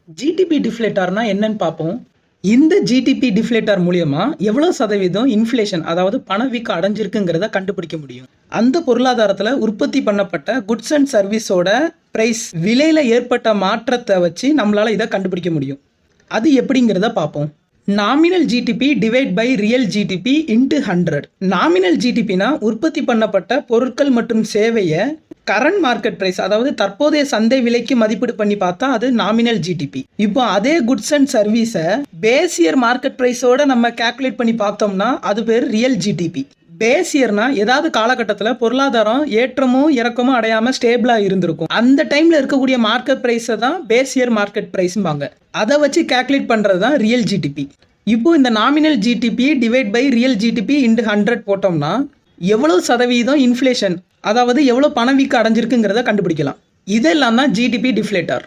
GDP டிஃப்ளேட்டர்னா என்னன்னு பார்ப்போம். இந்த ஜிடிபி டிஃப்ளேட்டர் மூலியமா எவ்வளோ சதவீதம் இன்ஃப்ளேஷன் அதாவது பணவீக்கம் அடைஞ்சிருக்குங்கிறத கண்டுபிடிக்க முடியும். அந்த பொருளாதாரத்தில் உற்பத்தி பண்ணப்பட்ட குட்ஸ் அண்ட் சர்வீஸோட பிரைஸ் விலையில் ஏற்பட்ட மாற்றத்தை வச்சு நம்மளால இதை கண்டுபிடிக்க முடியும். அது எப்படிங்கிறத பார்ப்போம். Nominal GDP divide by real GDP into 100. Nominal ஜிடிபினா உற்பத்தி பண்ணப்பட்ட பொருட்கள் மற்றும் சேவையை கரண்ட் மார்க்கெட் பிரைஸ் அதாவது தற்போதைய சந்தை விலைக்கு மதிப்பீடு பண்ணி பார்த்தா அது நாமினல் ஜிடிபி. இப்போ அதே குட்ஸ் அண்ட் சர்வீஸை பேஸ் இயர் மார்க்கெட் பிரைஸோட நம்ம கால்குலேட் பண்ணி பார்த்தோம்னா அது பேர் ரியல் ஜிடிபி. பேஸ் இயர்னா ஏதாவது காலகட்டத்தில் பொருளாதாரம் ஏற்றமும் இறக்கமும் அடையாமல் ஸ்டேபிளாக இருந்திருக்கும். அந்த டைமில் இருக்கக்கூடிய மார்க்கெட் ப்ரைஸை தான் பேஸ் இயர் மார்க்கெட் ப்ரைஸ்பாங்க. அதை வச்சு கால்குலேட் பண்ணுறது தான் ரியல் ஜிடிபி. இப்போ இந்த nominal GDP divide by real GDP into 100 போட்டோம்னா எவ்வளோ சதவீதம் இன்ஃப்ளேஷன் அதாவது எவ்வளோ பணவீக்கம் அடைஞ்சிருக்குங்கிறத கண்டுபிடிக்கலாம். இதெல்லாம் தான் ஜிடிபி டிஃப்ளேட்டர்.